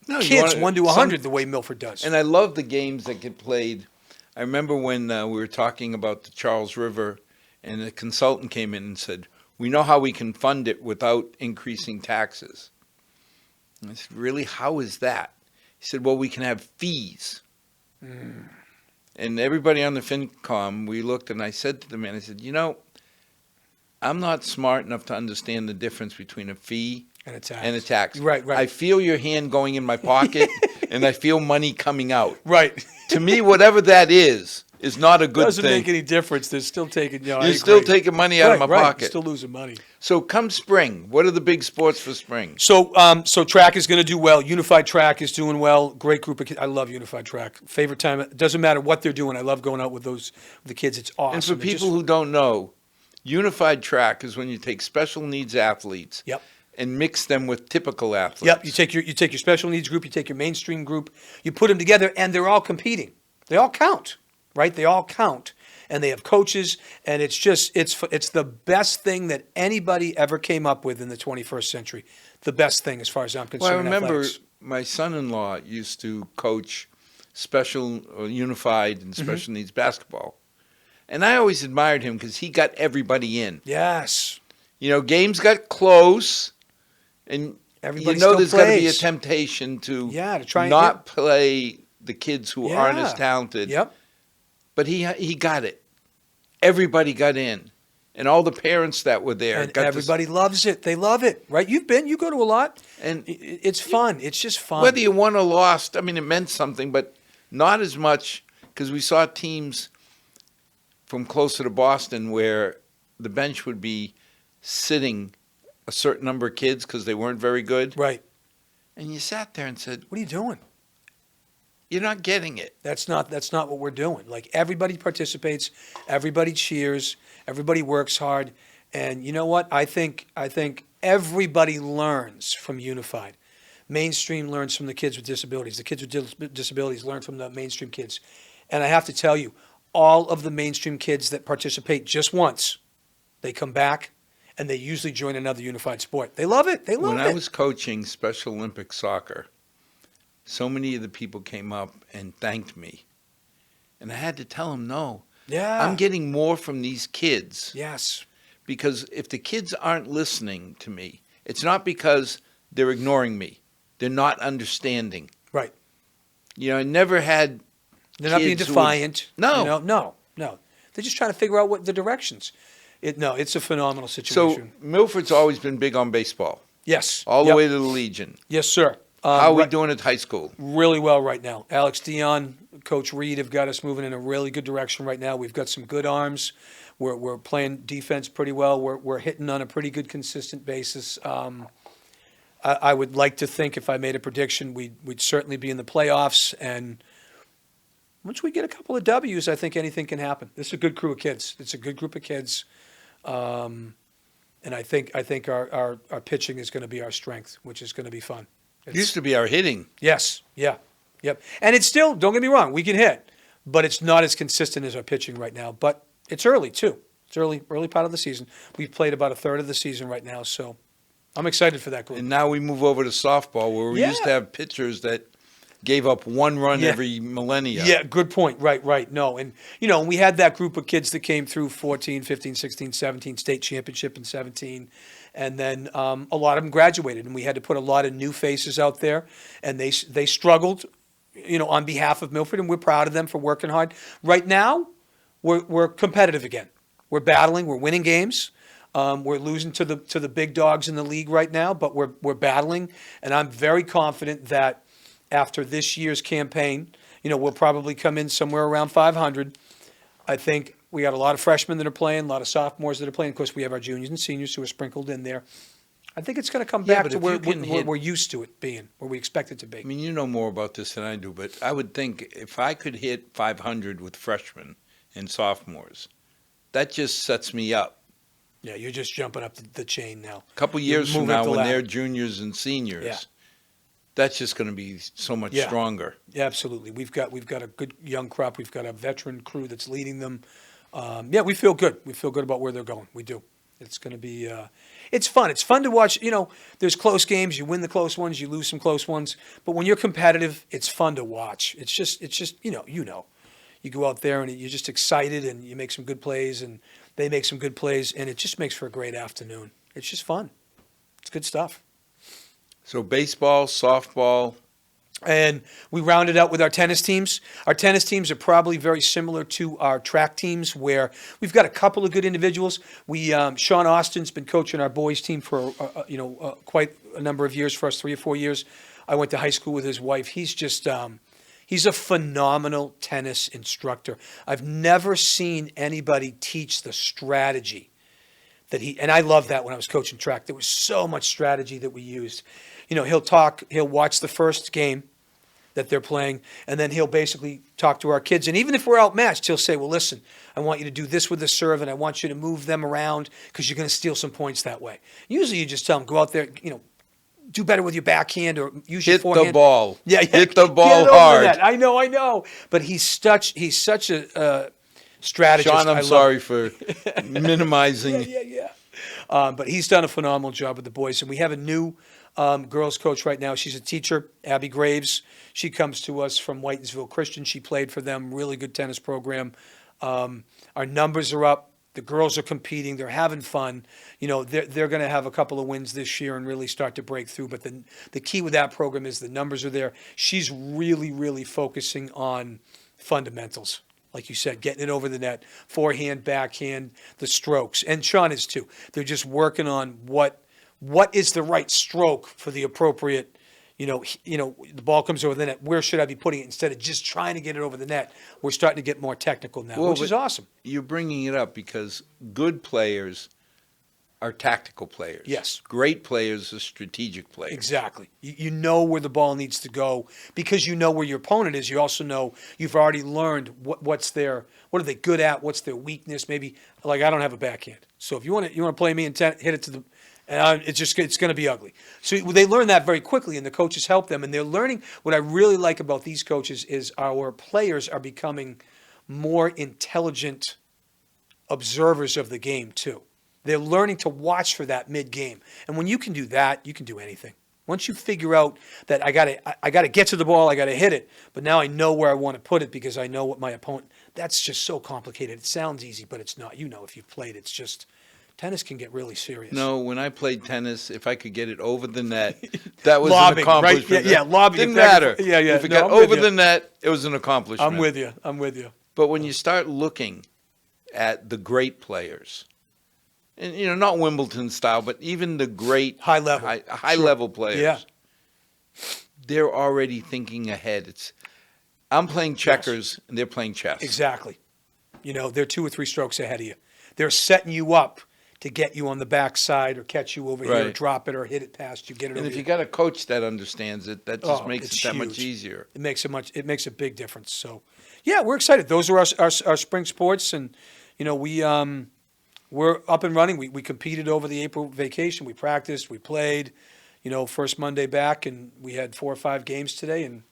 No, you kids wanna- 1 to 100 the way Milford does. And I love the games that get played. I remember when we were talking about the Charles River, and a consultant came in and said, we know how we can fund it without increasing taxes. And I said, really? How is that? He said, well, we can have fees. And everybody on the FinCom, we looked, and I said to the man, I said, I'm not smart enough to understand the difference between a fee And a tax. and a tax. Right. I feel your hand going in my pocket, and I feel money coming out. Right. To me, whatever that is, is not a good Doesn't thing. make any difference. They're still taking, I You're still agree. taking money out of my Right, pocket. still losing money. So come spring, what are the big sports for spring? So, so track is going to do well. Unified track is doing well. Great group of kids. I love unified track. Favorite time. It doesn't matter what they're doing. I love going out with the kids. It's awesome. And for It just- people who don't know, unified track is when you take special needs athletes Yep. and mix them with typical athletes. Yep. You take your special needs group. You take your mainstream group. You put them together, and they're all competing. They all count, right? They all count, and they have coaches, and it's the best thing that anybody ever came up with in the 21st century. The best thing, as far as I'm concerned. Well, I in remember athletics. my son-in-law used to coach special unified and special needs basketball. And I always admired him because he got everybody in. Yes. Games got close, and Everybody you know still there's got to be a plays. temptation to To try and not play the kids who aren't as Yeah. talented. Yep. But he got it. Everybody got in, and all the parents that were there And got everybody loves it. They love it, right? You go to a lot. And It's fun. It's just fun. whether you won or lost, I mean, it meant something, but not as much because we saw teams from closer to Boston where the bench would be sitting a certain number of kids because they weren't very good. Right. And you sat there and said, What are you doing? you're not getting it. That's not what we're doing. Like, everybody participates, everybody cheers, everybody works hard, and you know what? I think everybody learns from Unified. Mainstream learns from the kids with disabilities. The kids with disabilities learn from the mainstream kids. And I have to tell you, all of the mainstream kids that participate just once, they come back and they usually join another unified sport. They love it. They love When it. I was coaching Special Olympic soccer, so many of the people came up and thanked me. And I had to tell them, no, Yeah. I'm getting more from these kids. Yes. Because if the kids aren't listening to me, it's not because they're ignoring me. They're not understanding. Right. I never had They're not being kids who would- defiant. No. No. They're just trying to figure out what the directions. It's a phenomenal So situation. Milford's always been big on baseball, Yes. all the Yep. way to the Legion. Yes, sir. How are we right- doing at high school? Really well right now. Alex Dion, Coach Reed have got us moving in a really good direction right now. We've got some good arms. We're playing defense pretty well. We're hitting on a pretty good consistent basis. I would like to think, if I made a prediction, we'd certainly be in the playoffs. And once we get a couple of W's, I think anything can happen. This is a good crew of kids. It's a good group of kids. And I think our pitching is going to be our strength, which is going to be fun. It used to be our hitting. Yes, yeah, yep. And it's still, don't get me wrong, we can hit, but it's not as consistent as our pitching right now. But it's early too. It's early part of the season. We've played about a third of the season right now, so I'm excited for that group. And now we move over to softball, where we used to Yeah. have pitchers that gave up one run Yeah. every millennia. Yeah, good point. Right. No, and we had that group of kids that came through 14, 15, 16, 17 state championship in 17. And then a lot of them graduated, and we had to put a lot of new faces out there, and they struggled, on behalf of Milford, and we're proud of them for working hard. Right now, we're competitive again. We're battling. We're winning games. We're losing to the big dogs in the league right now, but we're battling, and I'm very confident that after this year's campaign, we'll probably come in somewhere around 500. I think we got a lot of freshmen that are playing, a lot of sophomores that are playing. Of course, we have our juniors and seniors who are sprinkled in there. I think it's going to come Yeah, back but to if where you can hit- we're used to it being, where we expect it to be. I mean, you know more about this than I do, but I would think if I could hit 500 with freshmen and sophomores, that just sets me up. Yeah, you're just jumping up the chain now. A couple You're years from moving up now, the when ladder. they're juniors and seniors, Yeah. that's just going to be so much Yeah. stronger. Yeah, absolutely. We've got a good young crop. We've got a veteran crew that's leading them. Yeah, we feel good. We feel good about where they're going. We do. It's going to be. It's fun. It's fun to watch. There's close games. You win the close ones. You lose some close ones. But when you're competitive, it's fun to watch. It's just. You go out there and you're just excited, and you make some good plays, and they make some good plays, and it just makes for a great afternoon. It's just fun. It's good stuff. So baseball, softball. And we rounded out with our tennis teams. Our tennis teams are probably very similar to our track teams, where we've got a couple of good individuals. Sean Austin's been coaching our boys team for quite a number of years for us, 3 or 4 years. I went to high school with his wife. He's just He's a phenomenal tennis instructor. I've never seen anybody teach the strategy that and I love that when I was coaching track. There was so much strategy that we used. He'll watch the first game that they're playing, and then he'll basically talk to our kids. And even if we're outmatched, he'll say, well, listen, I want you to do this with the serve, and I want you to move them around because you're going to steal some points that way. Usually you just tell them, go out there, do better with your backhand or use your forehand. Hit the ball. Yeah, hit the ball get it over hard. that. I know. But he's such a strategist. Sean, I'm sorry for minimizing. Yeah. But he's done a phenomenal job with the boys. And we have a new girls coach right now. She's a teacher, Abby Graves. She comes to us from Whitensville Christian. She played for them, really good tennis program. Our numbers are up. The girls are competing. They're having fun. They're going to have a couple of wins this year and really start to break through. But the key with that program is the numbers are there. She's really, really focusing on fundamentals. Like you said, getting it over the net, forehand, backhand, the strokes. And Sean is too. They're just working on what is the right stroke for the appropriate, the ball comes over the net. Where should I be putting it instead of just trying to get it over the net? We're starting to get more technical now, which is awesome. You're bringing it up because good players are tactical players. Yes. Great players are strategic players. Exactly. You know where the ball needs to go because you know where your opponent is. You also know you've already learned what are they good at, what's their weakness. Maybe like I don't have a backhand, so if you want to play me and hit it to the. And it's going to be ugly. So they learn that very quickly, and the coaches help them. And they're learning. What I really like about these coaches is our players are becoming more intelligent observers of the game too. They're learning to watch for that mid-game. And when you can do that, you can do anything. Once you figure out that I got to get to the ball, I got to hit it, but now I know where I want to put it because I know what my opponent. That's just so complicated. It sounds easy, but it's not. If you've played, it's just. Tennis can get really serious. No, when I played tennis, if I could get it over the net, that was lobbing, an accomplishment. right? Yeah, lobbing. Didn't matter. Yeah. If it got over the net, it was an accomplishment. I'm with you. But when you start looking at the great players, and not Wimbledon style, but even the great high level players, they're already thinking ahead. I'm playing checkers and they're playing chess. Exactly. They're 2 or 3 strokes ahead of you. They're setting you up to get you on the backside or catch you over here, or drop it or hit it past you, get it over. And if you got a coach that understands it, that just makes it that huge. much easier. It makes a big difference. So, yeah, we're excited. Those are our spring sports, and we're up and running. We competed over the April vacation. We practiced, we played. First Monday back, and we had 4 or 5 games today, and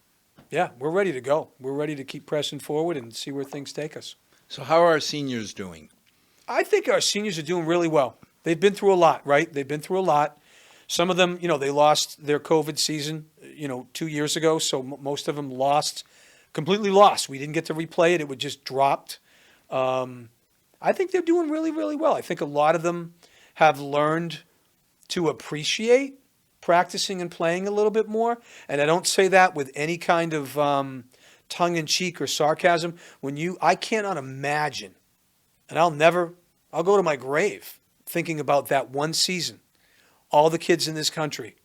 yeah, we're ready to go. We're ready to keep pressing forward and see where things take us. So, how are our seniors doing? I think our seniors are doing really well. They've been through a lot, right? They've been through a lot. Some of them, they lost their COVID season, 2 years ago. So most of them completely lost. We didn't get to replay it. It would just dropped. I think they're doing really, really well. I think a lot of them have learned to appreciate practicing and playing a little bit more. And I don't say that with any kind of tongue-in-cheek or sarcasm. I cannot imagine. And I'll go to my grave thinking about that one season. All the kids in this country,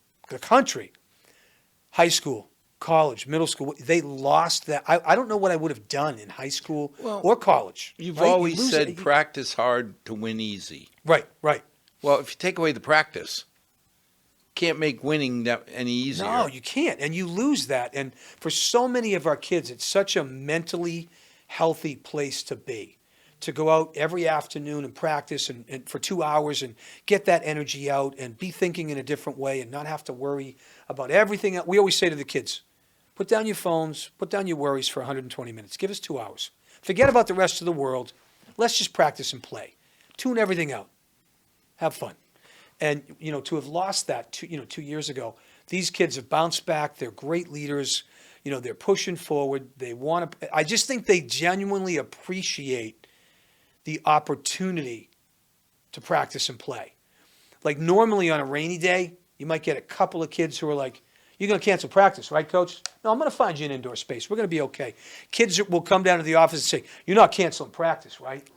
high school, college, middle school, they lost that. I don't know what I would have done in high school or college. You've always said practice hard to win easy. Right. Well, if you take away the practice, can't make winning that any easier. No, you can't. And you lose that. And for so many of our kids, it's such a mentally healthy place to be. To go out every afternoon and practice and for 2 hours and get that energy out and be thinking in a different way and not have to worry about everything. We always say to the kids, put down your phones, put down your worries for 120 minutes. Give us 2 hours. Forget about the rest of the world. Let's just practice and play. Tune everything out. Have fun. And, to have lost that 2 years ago, these kids have bounced back. They're great leaders. They're pushing forward. I just think they genuinely appreciate the opportunity to practice and play. Like normally on a rainy day, you might get a couple of kids who are like, you're going to cancel practice, right, coach? No, I'm going to find you an indoor space. We're going to be okay. Kids will come down to the office and say, you're not canceling practice, right?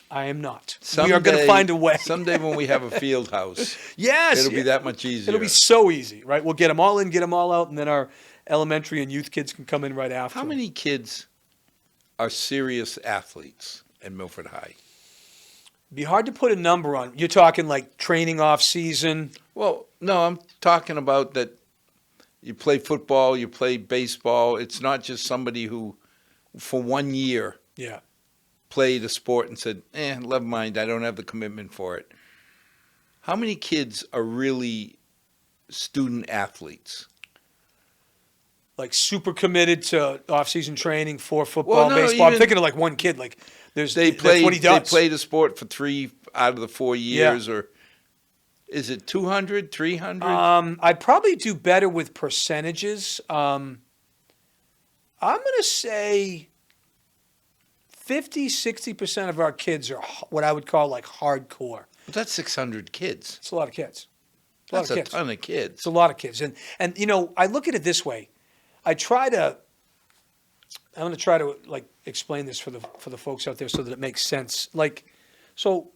I am not. We are going to find a way. Someday when we have a field house, yes, it'll be that much easier. It'll be so easy, right? We'll get them all in, get them all out, and then our elementary and youth kids can come in right after. How many kids are serious athletes at Milford High? Be hard to put a number on. You're talking like training off season. Well, no, I'm talking about that you play football, you play baseball. It's not just somebody who, for 1 year, Yeah. played a sport and said, never mind, I don't have the commitment for it. How many kids are really student athletes? Like super committed to off-season training for football, Well, no, baseball. I'm even- thinking of like one kid. Like that's what he They does. played a sport for 3 out of the 4 years, or is it 200, 300? I'd probably do better with percentages. I'm going to say 50-60% of our kids are what I would call like hardcore. But that's 600 kids. It's a lot of kids. That's a ton of kids. It's a lot of kids. And you know, I look at it this way. I'm going to try to like explain this for the folks out there so that it makes sense. Like, so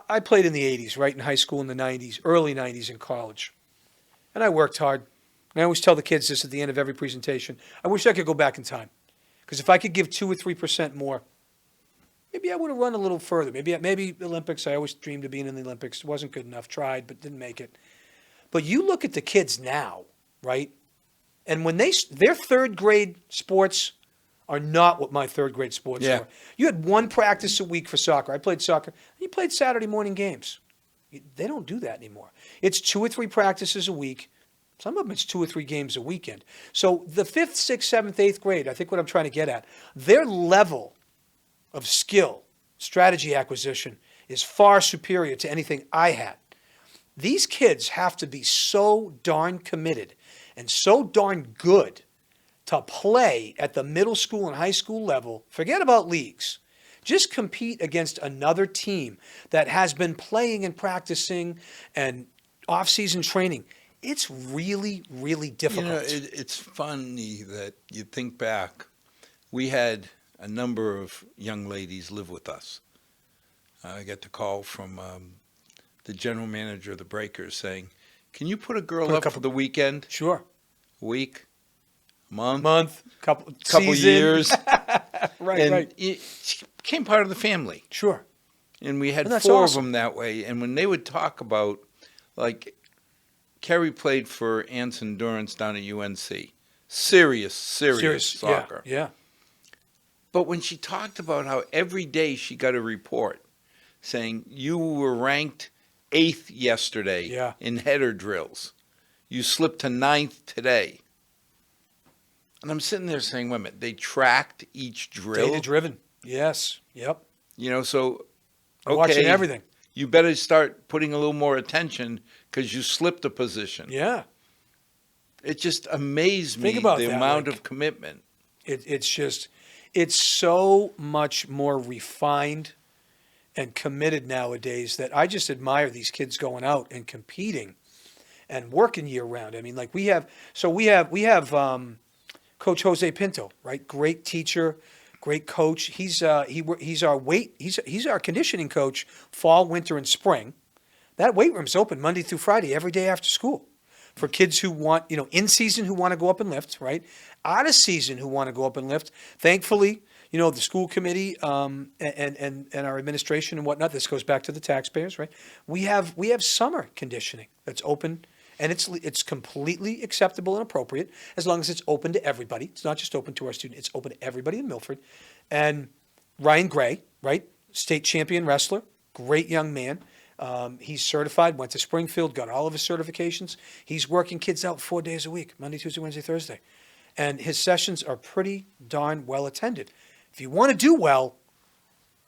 I played in the 80s, right, in high school, in the 90s, early 90s in college. And I worked hard. And I always tell the kids this at the end of every presentation. I wish I could go back in time. Because if I could give 2 or 3% more, maybe I would have run a little further. Maybe Olympics, I always dreamed of being in the Olympics. It wasn't good enough. Tried, but didn't make it. But you look at the kids now, right? And when their third grade sports are not what my third grade sports were. You had 1 practice a week for soccer. I played soccer. You played Saturday morning games. They don't do that anymore. It's 2 or 3 practices a week. Some of them it's 2 or 3 games a weekend. So the 5th, 6th, 7th, 8th grade, I think what I'm trying to get at, their level of skill, strategy acquisition is far superior to anything I had. These kids have to be so darn committed and so darn good to play at the middle school and high school level. Forget about leagues. Just compete against another team that has been playing and practicing and off-season training. It's really, really difficult. You know, it's funny that you think back. We had a number of young ladies live with us. I got the call from the general manager of the Breakers saying, can you put a girl up for the weekend? Sure. A week? A month? Couple Couple years? Right, and right. she became part of the family. Sure. And we had And that's 4 awesome. of them that way. And when they would talk about, like, Kerry played for Anson Durance down at UNC. Serious soccer. Yeah. But when she talked about how every day she got a report saying, you were ranked 8th yesterday in header drills. You slipped to 9th today. And I'm sitting there saying, wait a minute, they tracked each drill? Data-driven. Yes. Yep. You know, so, I'm watching okay, everything. you better start putting a little more attention because you slipped a position. Yeah. It just amazed me, Think about the that, amount like- of commitment. It's so much more refined and committed nowadays that I just admire these kids going out and competing and working year round. I mean, like we have Coach Jose Pinto, right? Great teacher, great coach. He's our conditioning coach fall, winter, and spring. That weight room's open Monday through Friday, every day after school, for kids who want, in season who want to go up and lift, right? Out of season who want to go up and lift. Thankfully, the school committee and our administration and whatnot. This goes back to the taxpayers, right? We have summer conditioning that's open. And it's completely acceptable and appropriate as long as it's open to everybody. It's not just open to our students. It's open to everybody in Milford. And Ryan Gray, right, state champion wrestler, great young man. He's certified, went to Springfield, got all of his certifications. He's working kids out 4 days a week, Monday, Tuesday, Wednesday, Thursday. And his sessions are pretty darn well attended. If you want to do well,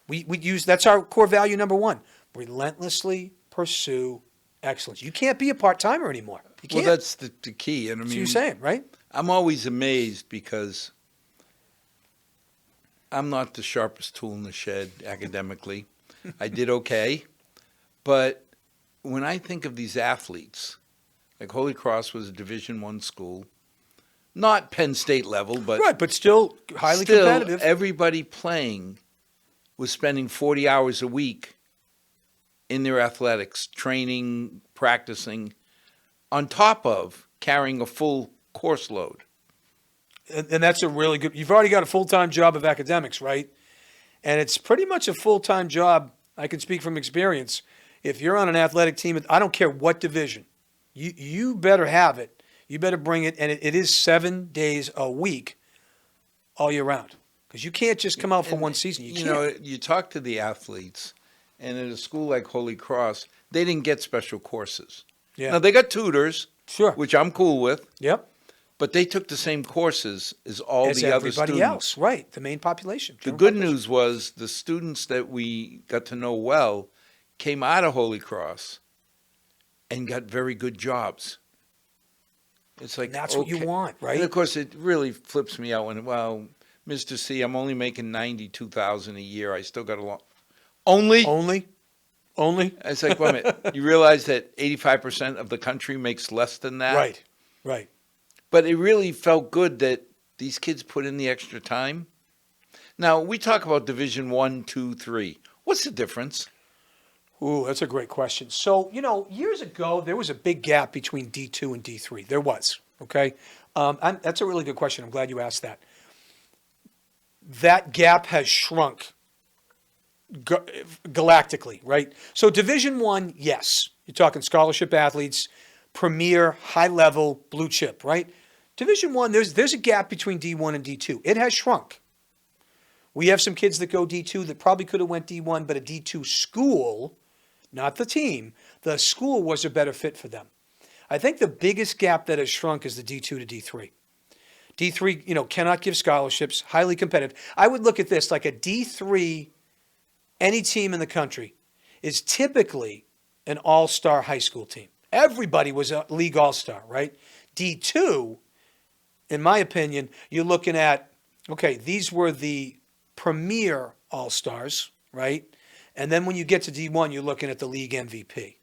that's our core value number 1, relentlessly pursue excellence. You can't be a part-timer anymore. You can't. Well, that's the key. And I mean, That's what you're saying, right? I'm always amazed because I'm not the sharpest tool in the shed academically. I did okay. But when I think of these athletes, like Holy Cross was a Division I school, not Penn State level, but right, but still highly competitive. Everybody playing was spending 40 hours a week in their athletics, training, practicing, on top of carrying a full course load. And that's a really good, you've already got a full-time job of academics, right? And it's pretty much a full-time job. I can speak from experience. If you're on an athletic team, I don't care what division, you better have it. You better bring it. And it is 7 days a week all year round. Because you can't just come out for one season. You can't. know, you talk to the athletes, and at a school like Holy Cross, they didn't get special courses. Yeah. Now, they got tutors, Sure. which I'm cool with, Yep. but they took the same courses as all As the other everybody students. else, right? The main population. The general good population. news was the students that we got to know well came out of Holy Cross and got very good jobs. It's like, And that's what you okay. want, right? And of course, it really flips me out when, well, Mr. C, I'm only making $92,000 a year. I still got a lot. Only? Only? It's like, wait a minute. You realize that 85% of the country makes less than that? Right. Right. But it really felt good that these kids put in the extra time. Now, we talk about Division 1, 2, 3. What's the difference? Ooh, that's a great question. So, years ago, there was a big gap between D2 and D3. There was, okay? That's a really good question. I'm glad you asked that. That gap has shrunk galactically, right? So Division 1, yes. You're talking scholarship athletes, premier, high-level, blue chip, right? Division 1, there's a gap between D1 and D2. It has shrunk. We have some kids that go D2 that probably could have went D1, but a D2 school, not the team, the school was a better fit for them. I think the biggest gap that has shrunk is the D2 to D3. D3, cannot give scholarships, highly competitive. I would look at this like a D3, any team in the country is typically an all-star high school team. Everybody was a league all-star, right? D2, in my opinion, you're looking at, okay, these were the premier all-stars, right? And then when you get to D1, you're looking at the league MVP.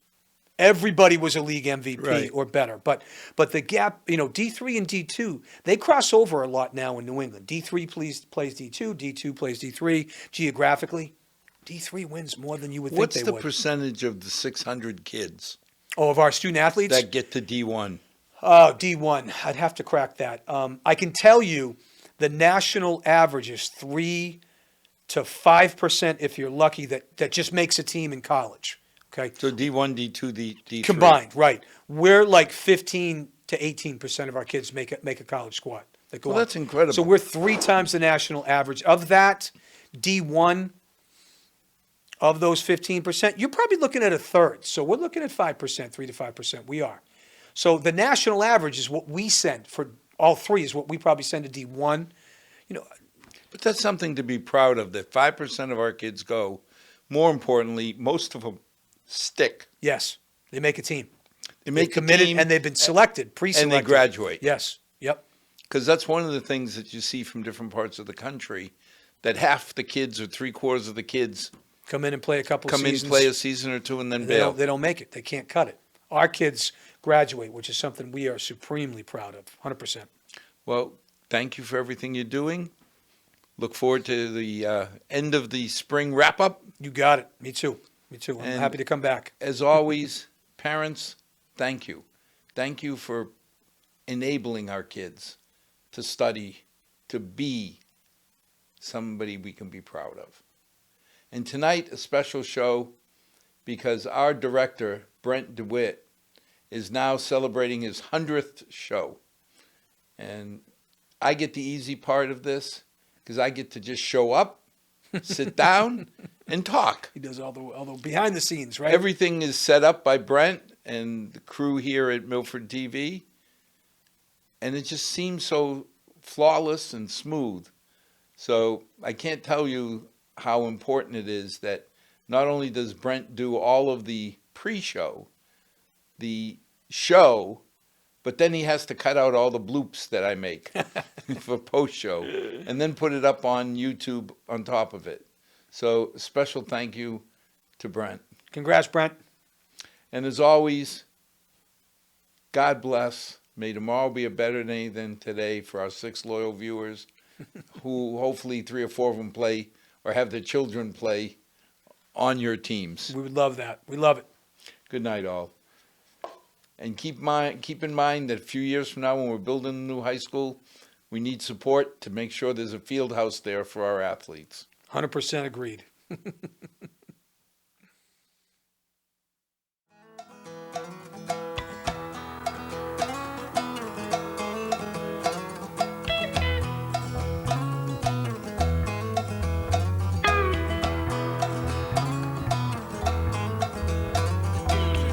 Everybody was a league MVP Right. or better. But the gap, D3 and D2, they cross over a lot now in New England. D3 plays D2, D2 plays D3. Geographically, D3 wins more than you would think What's they the would. percentage of the 600 kids Oh, of our student athletes? that get to D1? Oh, D1. I'd have to crack that. I can tell you the national average is 3 to 5% if you're lucky that just makes a team in college. Okay. So D1, D2, D3. Combined, right. We're like 15 to 18% of our kids make a college squad. That go Well, on. that's incredible. So we're 3 times the national average. Of that, D1, of those 15%, you're probably looking at a third. So we're looking at 5%, 3 to 5%. We are. So the national average is what we send for all three is what we probably send to D1. But that's something to be proud of, that 5% of our kids go. More importantly, most of them stick. Yes, they make a team. They make They've committed a team and they've been selected, pre-selected. and they graduate. Yes, yep. Because that's one of the things that you see from different parts of the country, that half the kids or 3/4 of the kids Come in and play a couple come in, seasons. play a season or two, and then and bail. they don't make it. They can't cut it. Our kids graduate, which is something we are supremely proud of, 100%. Well, thank you for everything you're doing. Look forward to the end of the spring wrap-up. You got it. Me too. I'm And- happy to come back. As always, parents, thank you. Thank you for enabling our kids to study, to be somebody we can be proud of. And tonight, a special show because our director, Brent DeWitt, is now celebrating his 100th show. And I get the easy part of this because I get to just show up, sit down, and talk. He does all the behind the scenes, right? Everything is set up by Brent and the crew here at Milford TV. And it just seems so flawless and smooth. So I can't tell you how important it is that not only does Brent do all of the pre-show, the show, but then he has to cut out all the bloops that I make for post-show and then put it up on YouTube on top of it. So special thank you to Brent. Congrats, Brent. And as always, God bless. May tomorrow be a better day than today for our 6 loyal viewers who hopefully 3 or 4 of them play or have their children play on your teams. We would love that. We love it. Good night, all. And keep in mind that a few years from now when we're building a new high school, we need support to make sure there's a field house there for our athletes. 100% agreed.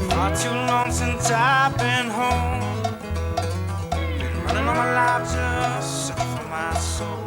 Far too long since I've been home. Been running all my life just searching for my soul.